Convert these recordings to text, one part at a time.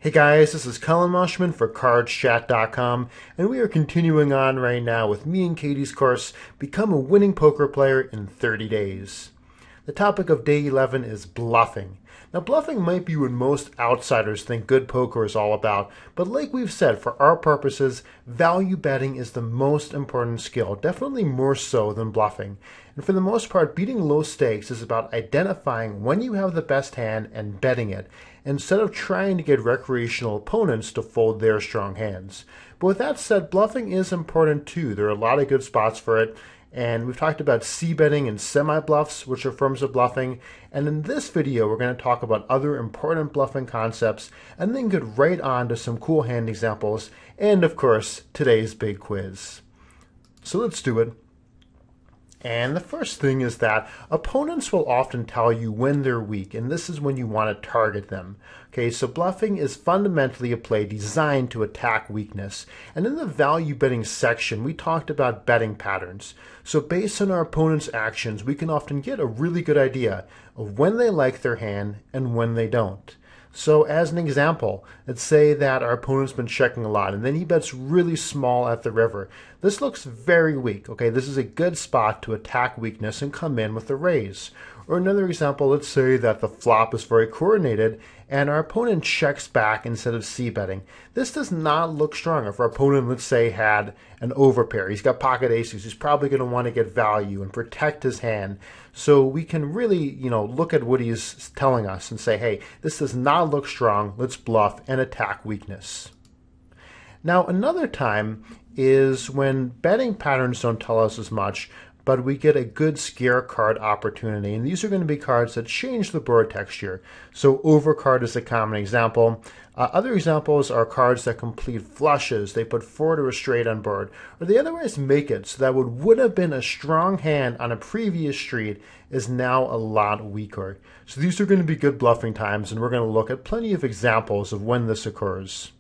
Hey guys, this is Colin Moshman for CardsChat.com, and we are continuing on right now with me and Katie's course, Become a Winning Poker Player in 30 Days. The topic of day 11 is bluffing. Now, bluffing might be what most outsiders think good poker is all about, but like we've said, for our purposes, value betting is the most important skill, definitely more so than bluffing. And for the most part, beating low stakes is about identifying when you have the best hand and betting it, instead of trying to get recreational opponents to fold their strong hands. But with that said, bluffing is important too. There are a lot of good spots for it. And we've talked about c-betting and semi-bluffs, which are forms of bluffing. And in this video, we're going to talk about other important bluffing concepts and then get right on to some cool hand examples and, of course, today's big quiz. So let's do it. And the first thing is that opponents will often tell you when they're weak, and this is when you want to target them. Okay, so bluffing is fundamentally a play designed to attack weakness. And in the value betting section, we talked about betting patterns. So based on our opponent's actions, we can often get a really good idea of when they like their hand and when they don't. So as an example, let's say that our opponent's been checking a lot and then he bets really small at the river. This looks very weak. Okay, this is a good spot to attack weakness and come in with a raise. Or another example, let's say that the flop is very coordinated and our opponent checks back instead of c-betting. This does not look strong. If our opponent, let's say, had an overpair, he's got pocket aces, he's probably going to want to get value and protect his hand. So we can really, look at what he's telling us and say, hey, this does not look strong. Let's bluff and attack weakness. Now, another time is when betting patterns don't tell us as much, but we get a good scare card opportunity. And these are going to be cards that change the board texture. So overcard is a common example. Other examples are cards that complete flushes. They put 4 to a straight on board. Or they otherwise make it so that what would have been a strong hand on a previous street is now a lot weaker. So these are going to be good bluffing times, and we're going to look at plenty of examples of when this occurs.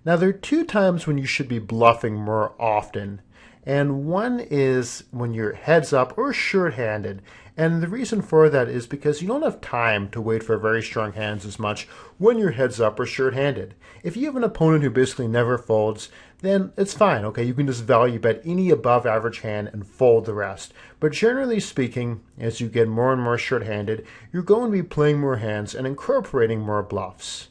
Now, there are two times when you should be bluffing more often. And one is when you're heads up or short-handed. And the reason for that is because you don't have time to wait for very strong hands as much when you're heads up or short-handed. If you have an opponent who basically never folds, then it's fine, okay? You can just value bet any above average hand and fold the rest. But generally speaking, as you get more and more short-handed, you're going to be playing more hands and incorporating more bluffs.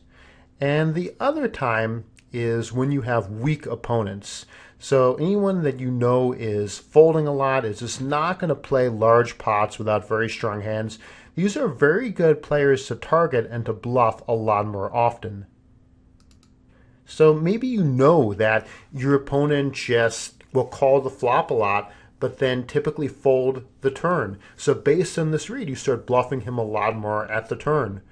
And the other time is when you have weak opponents. So anyone that you know is folding a lot, is just not going to play large pots without very strong hands. These are very good players to target and to bluff a lot more often. So maybe you know that your opponent just will call the flop a lot, but then typically fold the turn. So based on this read, you start bluffing him a lot more at the turn.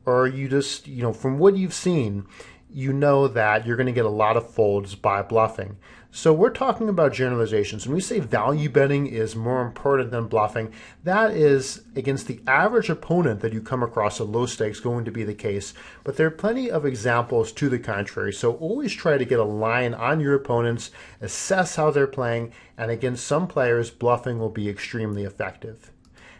Or you just, from what you've seen, you know that you're going to get a lot of folds by bluffing. So we're talking about generalizations. When we say value betting is more important than bluffing, that is against the average opponent that you come across at low stakes going to be the case. But there are plenty of examples to the contrary. So always try to get a line on your opponents, assess how they're playing, and against some players, bluffing will be extremely effective.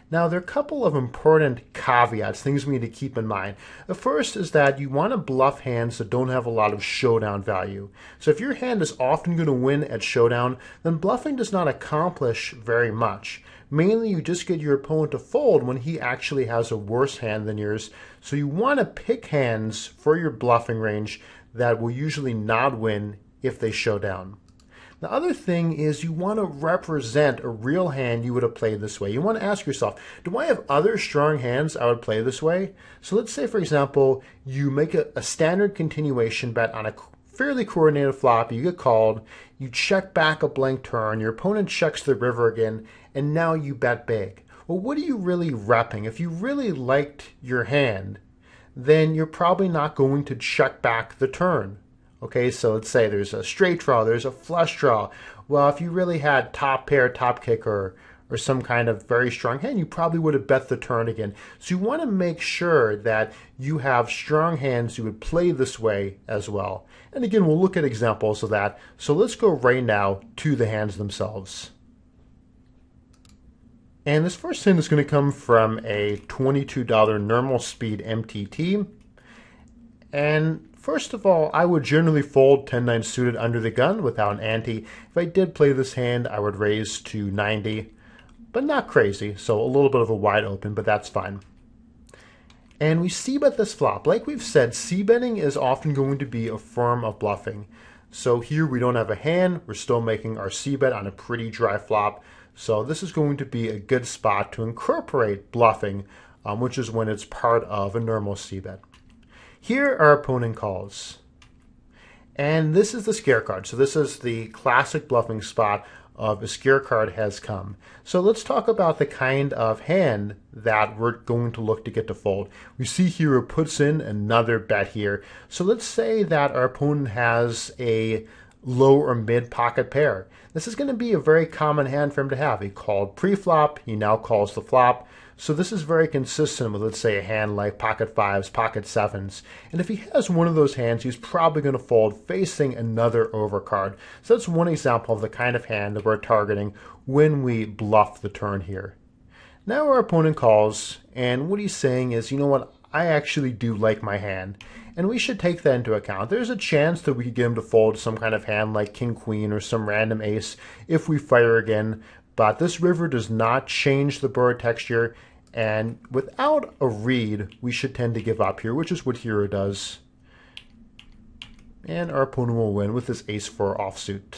Now, there are a couple of important caveats, things we need to keep in mind. The first is that you want to bluff hands that don't have a lot of showdown value. So if your hand is often going to win at showdown, then bluffing does not accomplish very much. Mainly, you just get your opponent to fold when he actually has a worse hand than yours. So you want to pick hands for your bluffing range that will usually not win if they show down. The other thing is you want to represent a real hand you would have played this way. You want to ask yourself, do I have other strong hands I would play this way? So let's say, for example, you make a standard continuation bet on a fairly coordinated flop, you get called, you check back a blank turn, your opponent checks the river again, and now you bet big. Well, what are you really repping? If you really liked your hand, then you're probably not going to check back the turn. Okay, so let's say there's a straight draw, there's a flush draw. Well, if you really had top pair, top kicker, or some kind of very strong hand, you probably would have bet the turn again. So you want to make sure that you have strong hands you would play this way as well. And again, we'll look at examples of that. So let's go right now to the hands themselves. And this first hand is going to come from a $22 normal speed MTT. And first of all, I would generally fold 10-9 suited under the gun without an ante. If I did play this hand, I would raise to 90, but not crazy, so a little bit of a wide open, but that's fine. And we c-bet this flop. Like we've said, c-betting is often going to be a form of bluffing. So here we don't have a hand, we're still making our c-bet on a pretty dry flop. So this is going to be a good spot to incorporate bluffing, which is when it's part of a normal c-bet. Here our opponent calls. And this is the scare card. So this is the classic bluffing spot of a scare card has come. So let's talk about the kind of hand that we're going to look to get to fold. We see here it puts in another bet here. So let's say that our opponent has a low or mid pocket pair. This is going to be a very common hand for him to have. He called pre-flop, he now calls the flop. So this is very consistent with, let's say, a hand like pocket fives, pocket sevens. And if he has one of those hands, he's probably going to fold facing another overcard. So that's one example of the kind of hand that we're targeting when we bluff the turn here. Now our opponent calls, and what he's saying is, you know what, I actually do like my hand. And we should take that into account. There's a chance that we could get him to fold some kind of hand like king, queen, or some random ace if we fire again. But this river does not change the board texture, and without a read, we should tend to give up here, which is what hero does. And our opponent will win with this ace-4 offsuit.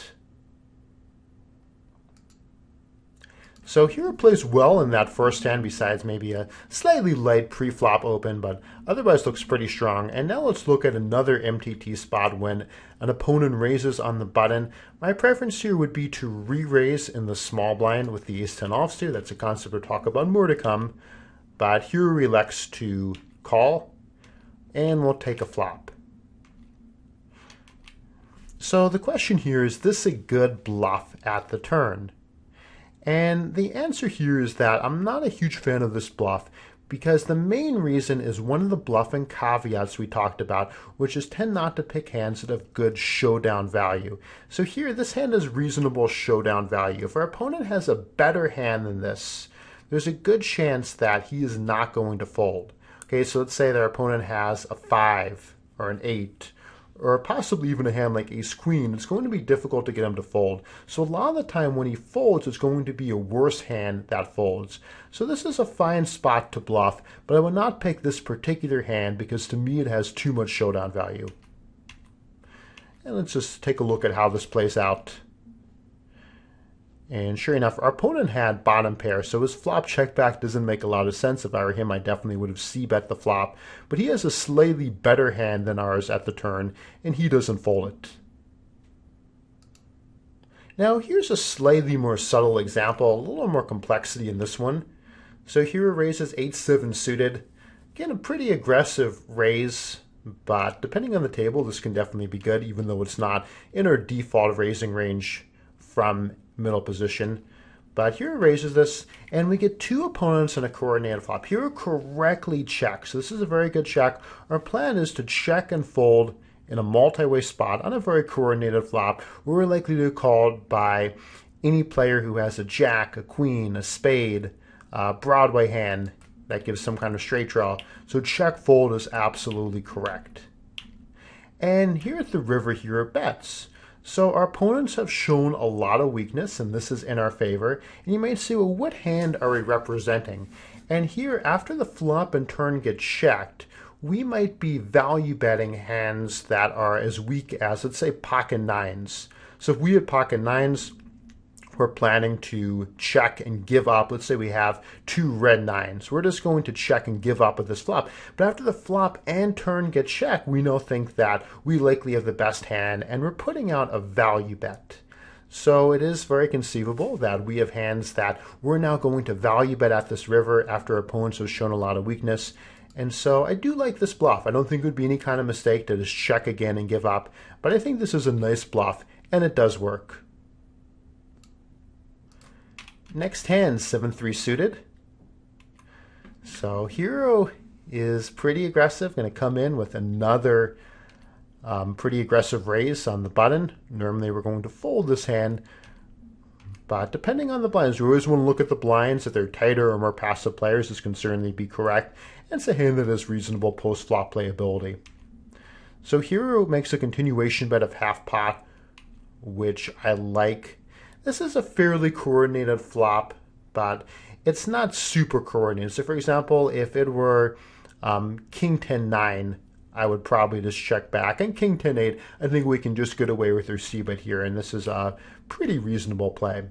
So hero plays well in that first hand, besides maybe a slightly light pre-flop open, but otherwise looks pretty strong. And now let's look at another MTT spot when an opponent raises on the button. My preference here would be to re-raise in the small blind with the ace-10 offsuit. That's a concept we'll talk about more to come. But hero elects to call, and we'll take a flop. So the question here is this a good bluff at the turn? And the answer here is that I'm not a huge fan of this bluff because the main reason is one of the bluffing caveats we talked about, which is tend not to pick hands that have good showdown value. So here, this hand has reasonable showdown value. If our opponent has a better hand than this, there's a good chance that he is not going to fold. Okay, so let's say that our opponent has a 5 or an 8, or possibly even a hand like ace-queen. It's going to be difficult to get him to fold. So a lot of the time when he folds, it's going to be a worse hand that folds. So this is a fine spot to bluff, but I would not pick this particular hand because to me it has too much showdown value. And let's just take a look at how this plays out. And sure enough, our opponent had bottom pair, so his flop check back doesn't make a lot of sense. If I were him, I definitely would have c-bet the flop. But he has a slightly better hand than ours at the turn, and he doesn't fold it. Now here's a slightly more subtle example, a little more complexity in this one. So hero raises 8-7 suited. Again, a pretty aggressive raise, but depending on the table, this can definitely be good, even though it's not in our default raising range from middle position. But hero raises this, and we get two opponents in a coordinated flop. Hero correctly checks. So this is a very good check. Our plan is to check and fold in a multi-way spot on a very coordinated flop where we're likely to be called by any player who has a jack, a queen, a spade, a Broadway hand that gives some kind of straight draw. So check fold is absolutely correct. And here at the river, hero bets. So our opponents have shown a lot of weakness, and this is in our favor. And you might say, well, what hand are we representing? And here, after the flop and turn get checked, we might be value betting hands that are as weak as, let's say, pocket nines. So if we had pocket nines, we're planning to check and give up. Let's say we have two red nines. We're just going to check and give up with this flop. But after the flop and turn get checked, we now think that we likely have the best hand, and we're putting out a value bet. So it is very conceivable that we have hands that we're now going to value bet at this river after our opponents have shown a lot of weakness. And so I do like this bluff. I don't think it would be any kind of mistake to just check again and give up. But I think this is a nice bluff, and it does work. Next hand, 7-3 suited. So hero is pretty aggressive, going to come in with another pretty aggressive raise on the button. Normally we're going to fold this hand, but depending on the blinds, we always want to look at the blinds. If they're tighter or more passive players, this can certainly be correct. And it's a hand that has reasonable post-flop playability. So hero makes a continuation bet of half pot, which I like. This is a fairly coordinated flop, but it's not super coordinated. So for example, if it were king 10-9, I would probably just check back. And king 10-8, I think we can just get away with our c-bet here, and this is a pretty reasonable play.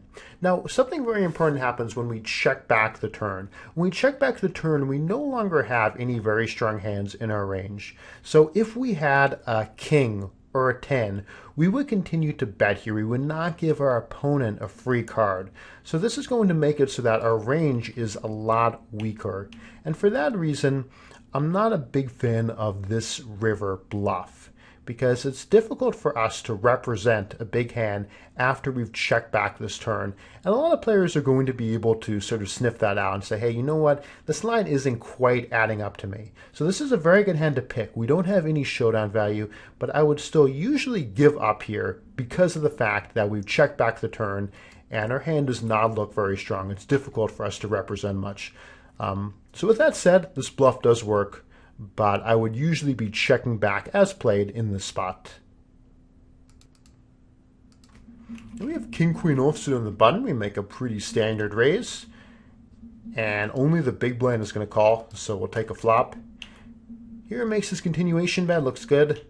Now, something very important happens when we check back the turn. When we check back the turn, we no longer have any very strong hands in our range. So if we had a king or a 10, we would continue to bet here. We would not give our opponent a free card. So this is going to make it so that our range is a lot weaker. And for that reason, I'm not a big fan of this river bluff, because it's difficult for us to represent a big hand after we've checked back this turn. And a lot of players are going to be able to sort of sniff that out and say, hey, you know what? This line isn't quite adding up to me. So this is a very good hand to pick. We don't have any showdown value, but I would still usually give up here because of the fact that we've checked back the turn and our hand does not look very strong. It's difficult for us to represent much. So with that said, this bluff does work, but I would usually be checking back as played in this spot. We have king queen offsuit on the button. We make a pretty standard raise, and only the big blind is going to call, so we'll take a flop. Here it makes this continuation bet, looks good.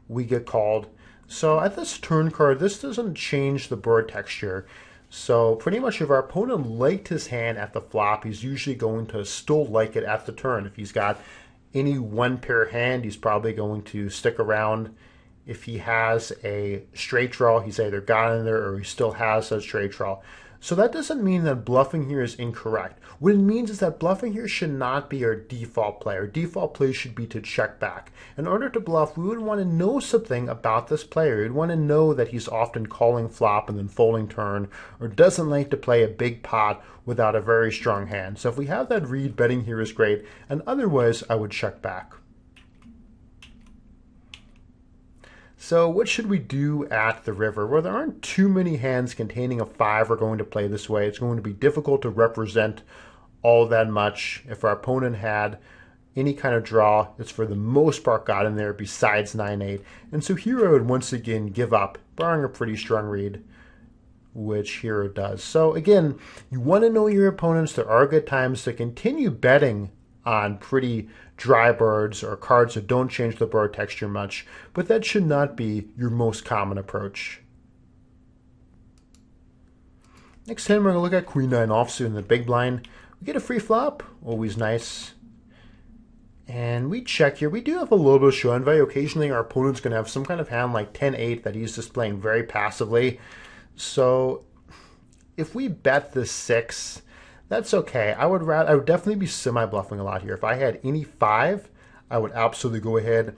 We get called. So at this turn card, this doesn't change the board texture. So pretty much if our opponent liked his hand at the flop, he's usually going to still like it at the turn. If he's got any one pair hand, he's probably going to stick around. If he has a straight draw, he's either got in there or he still has a straight draw. So that doesn't mean that bluffing here is incorrect. What it means is that bluffing here should not be our default play. Our default play should be to check back. In order to bluff, we would want to know something about this player. We'd want to know that he's often calling flop and then folding turn, or doesn't like to play a big pot without a very strong hand. So if we have that read, betting here is great, and otherwise I would check back. So what should we do at the river? Well, there aren't too many hands containing a 5 we're going to play this way. It's going to be difficult to represent all that much. If our opponent had any kind of draw, it's for the most part got in there besides 9-8. And so hero would once again give up, barring a pretty strong read, which hero does. So again, you want to know your opponents. There are good times to continue betting on pretty dry boards or cards that don't change the board texture much, but that should not be your most common approach. Next hand, we're going to look at queen 9 offsuit in the big blind. We get a free flop, always nice. And we check here. We do have a little bit of showdown value. Occasionally our opponent's going to have some kind of hand like 10-8 that he's displaying very passively. So if we bet the 6, that's okay. I would definitely be semi-bluffing a lot here. If I had any 5, I would absolutely go ahead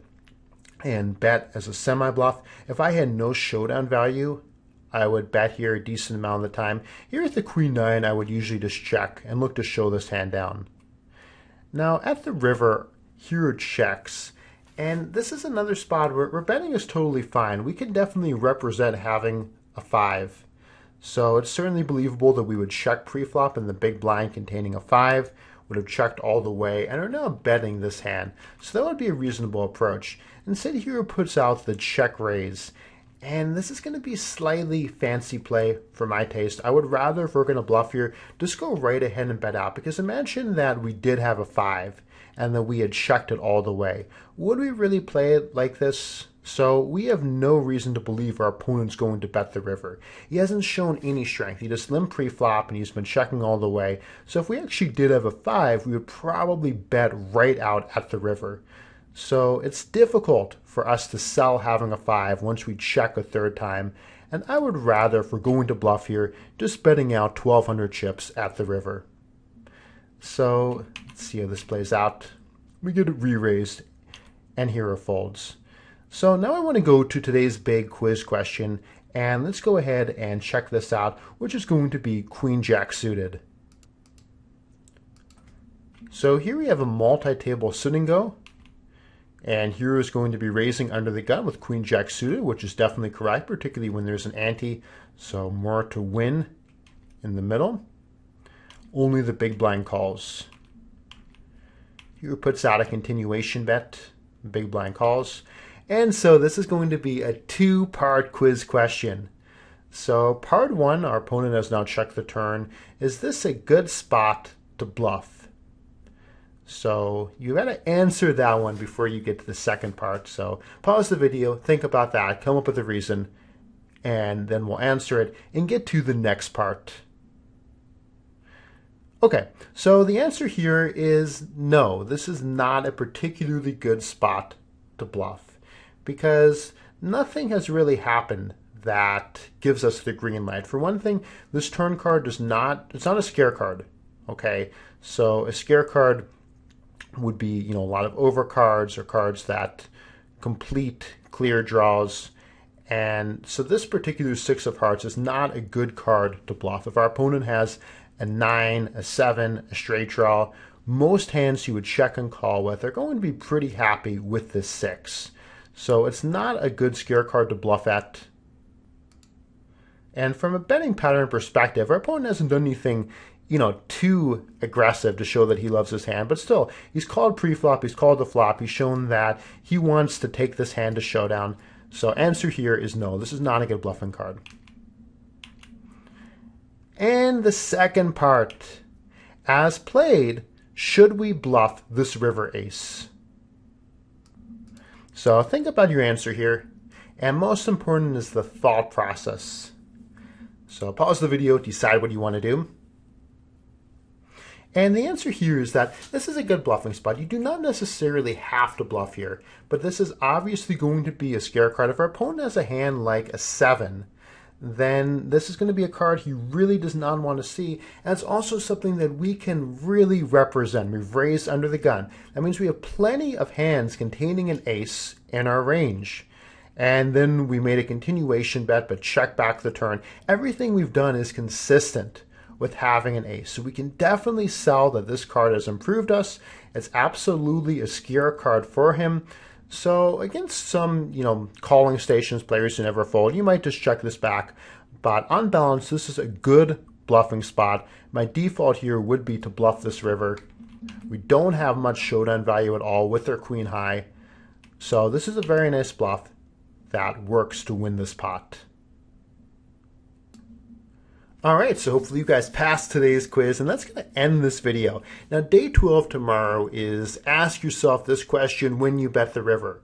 and bet as a semi-bluff. If I had no showdown value, I would bet here a decent amount of the time. Here at the queen 9, I would usually just check and look to show this hand down. Now at the river, hero checks, and this is another spot where betting is totally fine. We can definitely represent having a 5. So it's certainly believable that we would check pre-flop in the big blind containing a 5, would have checked all the way, and are now betting this hand. So that would be a reasonable approach. Instead, hero puts out the check raise, and this is going to be slightly fancy play for my taste. I would rather, if we're going to bluff here, just go right ahead and bet out, because imagine that we did have a 5 and that we had checked it all the way. Would we really play it like this? So we have no reason to believe our opponent's going to bet the river. He hasn't shown any strength. He just limp pre-flop and he's been checking all the way. So if we actually did have a 5, we would probably bet right out at the river. So it's difficult for us to sell having a 5 once we check a third time. And I would rather, if we're going to bluff here, just betting out 1,200 chips at the river. So let's see how this plays out. We get it re-raised and hero folds. So now I want to go to today's big quiz question, and let's go ahead and check this out, which is going to be Queen Jack suited. So here we have a multi-table sit and go, and hero is going to be raising under the gun with Queen Jack suited, which is definitely correct, particularly when there's an ante, so more to win in the middle. Only the big blind calls. Hero puts out a continuation bet. big blind calls. And so this is going to be a two-part quiz question. So part one, our opponent has now checked the turn. Is this a good spot to bluff? So you got to answer that one before you get to the second part. So pause the video, think about that, come up with a reason, and then we'll answer it and get to the next part. Okay, so the answer here is no, this is not a particularly good spot to bluff because nothing has really happened that gives us the green light. For one thing, this turn card it's not a scare card, okay? So a scare card would be, a lot of overcards or cards that complete clear draws. And so this particular six of hearts is not a good card to bluff. If our opponent has a 9, a 7, a straight draw, most hands you would check and call with are going to be pretty happy with this 6. So it's not a good scare card to bluff at. And from a betting pattern perspective, our opponent hasn't done anything, too aggressive to show that he loves his hand, but still, he's called pre-flop, he's called the flop, he's shown that he wants to take this hand to showdown. So answer here is no, this is not a good bluffing card. And the second part, as played, should we bluff this river ace? So think about your answer here, and most important is the thought process. So pause the video, decide what you want to do. And the answer here is that this is a good bluffing spot. You do not necessarily have to bluff here, but this is obviously going to be a scare card. If our opponent has a hand like a 7, then this is going to be a card he really does not want to see. And it's also something that we can really represent. We've raised under the gun. That means we have plenty of hands containing an ace in our range. And then we made a continuation bet, but check back the turn. Everything we've done is consistent with having an ace. So we can definitely sell that this card has improved us. It's absolutely a scare card for him. So against some, calling stations, players who never fold, you might just check this back. But on balance, this is a good bluffing spot. My default here would be to bluff this river. We don't have much showdown value at all with their queen high. So this is a very nice bluff that works to win this pot. All right, so hopefully you guys passed today's quiz, and that's going to end this video. Now, day 12 tomorrow is ask yourself this question when you bet the river.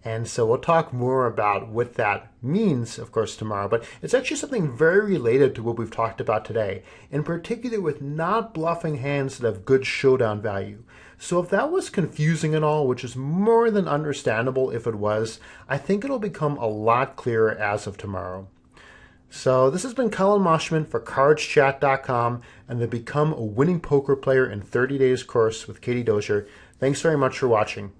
And so we'll talk more about what that means, of course, tomorrow. But it's actually something very related to what we've talked about today, in particular with not bluffing hands that have good showdown value. So if that was confusing at all, which is more than understandable if it was, I think it'll become a lot clearer as of tomorrow. So this has been Colin Moshman for CardsChat.com and the Become a Winning Poker Player in 30 Days course with Katie Dozier. Thanks very much for watching.